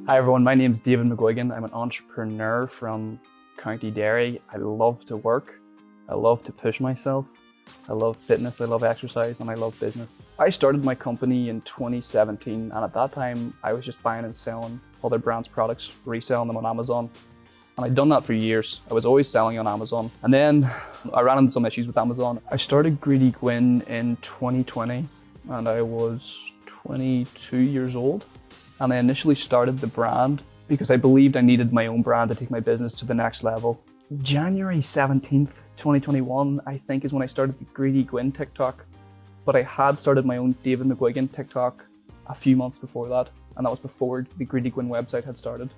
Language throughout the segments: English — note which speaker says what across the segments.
Speaker 1: Hi everyone, my name is David McGuigan. I'm an entrepreneur from County Derry. I love to work. I love to push myself. I love fitness, I love exercise, and I love business. I started my company in 2017, and at that time I was just buying and selling other brands' products, reselling them on Amazon. And I'd done that for years. I was always selling on Amazon. And then I ran into some issues with Amazon. I started Greedy Gwyn in 2020, and I was 22 years old. And I initially started the brand because I believed I needed my own brand to take my business to the next level. January 17th, 2021, I think is when I started the Greedy Gwyn TikTok. But I had started my own David McGuigan TikTok a few months before that. And that was before the Greedy Gwyn website had started.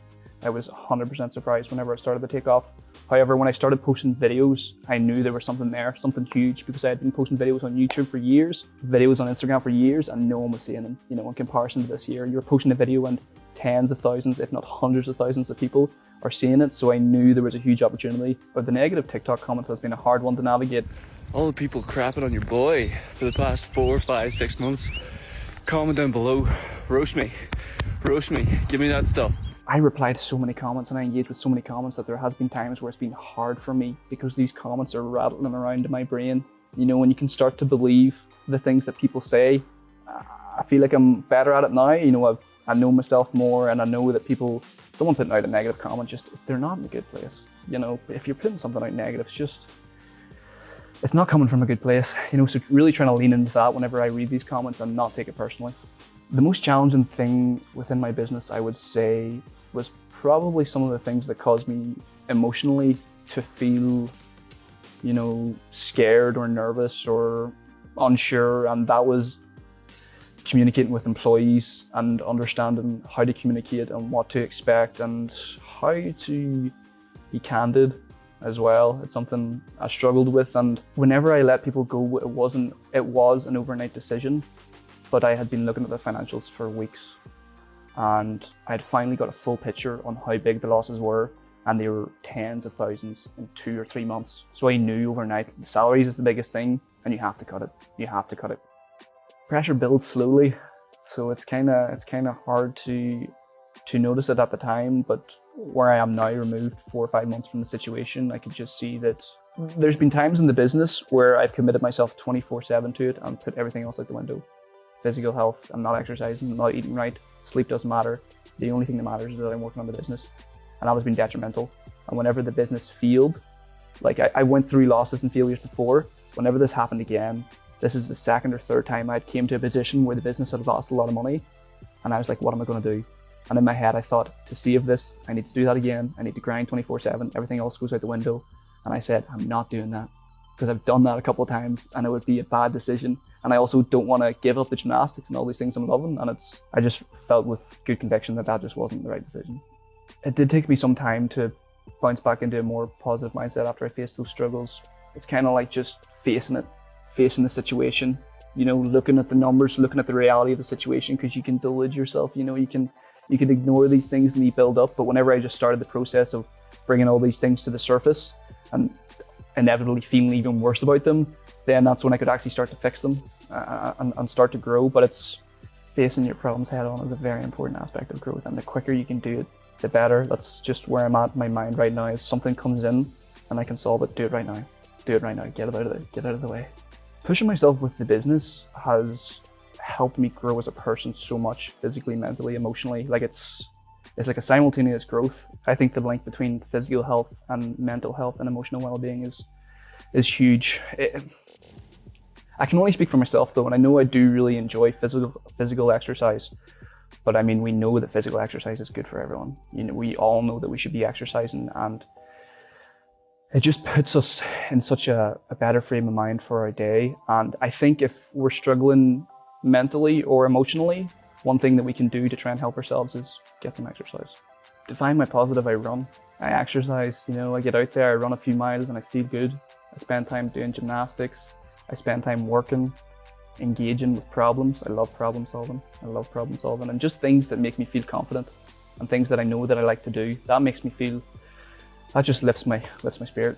Speaker 1: I was 100% surprised whenever I started the takeoff. However, when I started posting videos, I knew there was something there, something huge, because I had been posting videos on YouTube for years, videos on Instagram for years, and no one was seeing them. You know, in comparison to this year, you're posting a video and tens of thousands, if not hundreds of thousands of people are seeing it. So I knew there was a huge opportunity. But the negative TikTok comments has been a hard one to navigate.
Speaker 2: All the people crapping on your boy for the past 4, 5, 6 months, comment down below, roast me, give me that stuff.
Speaker 1: I reply to so many comments and I engage with so many comments that there has been times where it's been hard for me because these comments are rattling around in my brain. You know, when you can start to believe the things that people say, I feel like I'm better at it now. You know, I know myself more, and I know that someone putting out a negative comment, just, they're not in a good place. You know, if you're putting something out negative, it's not coming from a good place. You know, so really trying to lean into that whenever I read these comments and not take it personally. The most challenging thing within my business, I would say, was probably some of the things that caused me emotionally to feel, you know, scared or nervous or unsure. And that was communicating with employees and understanding how to communicate and what to expect and how to be candid as well. It's something I struggled with. And whenever I let people go, it was an overnight decision, but I had been looking at the financials for weeks. And I had finally got a full picture on how big the losses were, and they were tens of thousands in 2 or 3 months. So I knew overnight the salaries is the biggest thing, and you have to cut it. You have to cut it. Pressure builds slowly, so it's kind of hard to notice it at the time. But where I am now, removed 4 or 5 months from the situation, I could just see that there's been times in the business where I've committed myself 24/7 to it and put everything else out the window. Physical health, I'm not exercising, I'm not eating right, sleep doesn't matter. The only thing that matters is that I'm working on the business. And that was being detrimental. And whenever the business failed, like I went through losses and failures before, whenever this happened again, this is the second or third time I came to a position where the business had lost a lot of money. And I was like, what am I gonna do? And in my head, I thought, to save this, I need to do that again. I need to grind 24/7, everything else goes out the window. And I said, I'm not doing that, because I've done that a couple of times and it would be a bad decision. And I also don't want to give up the gymnastics and all these things I'm loving. And I just felt with good conviction that just wasn't the right decision. It did take me some time to bounce back into a more positive mindset after I faced those struggles. It's kind of like just facing the situation, you know, looking at the numbers, looking at the reality of the situation, because you can delude yourself, you know, you can ignore these things and they build up. But whenever I just started the process of bringing all these things to the surface and inevitably feeling even worse about them, then that's when I could actually start to fix them and start to grow. But it's facing your problems head on is a very important aspect of growth, and the quicker you can do it, the better. That's just where I'm at in my mind right now. If something comes in and I can solve it, do it right now. Get it out of the way. Pushing myself with the business has helped me grow as a person so much, physically, mentally, emotionally. Like it's like a simultaneous growth. I think the link between physical health and mental health and emotional well-being is huge. I can only speak for myself though, and I know I do really enjoy physical exercise, but I mean, we know that physical exercise is good for everyone. You know, we all know that we should be exercising, and it just puts us in such a better frame of mind for our day. And I think if we're struggling mentally or emotionally, one thing that we can do to try and help ourselves is get some exercise. To find my positive, I run, I exercise, you know, I get out there, I run a few miles and I feel good. I spend time doing gymnastics. I spend time working, engaging with problems. I love problem solving, and just things that make me feel confident and things that I know that I like to do. That makes me feel, that just lifts my spirit.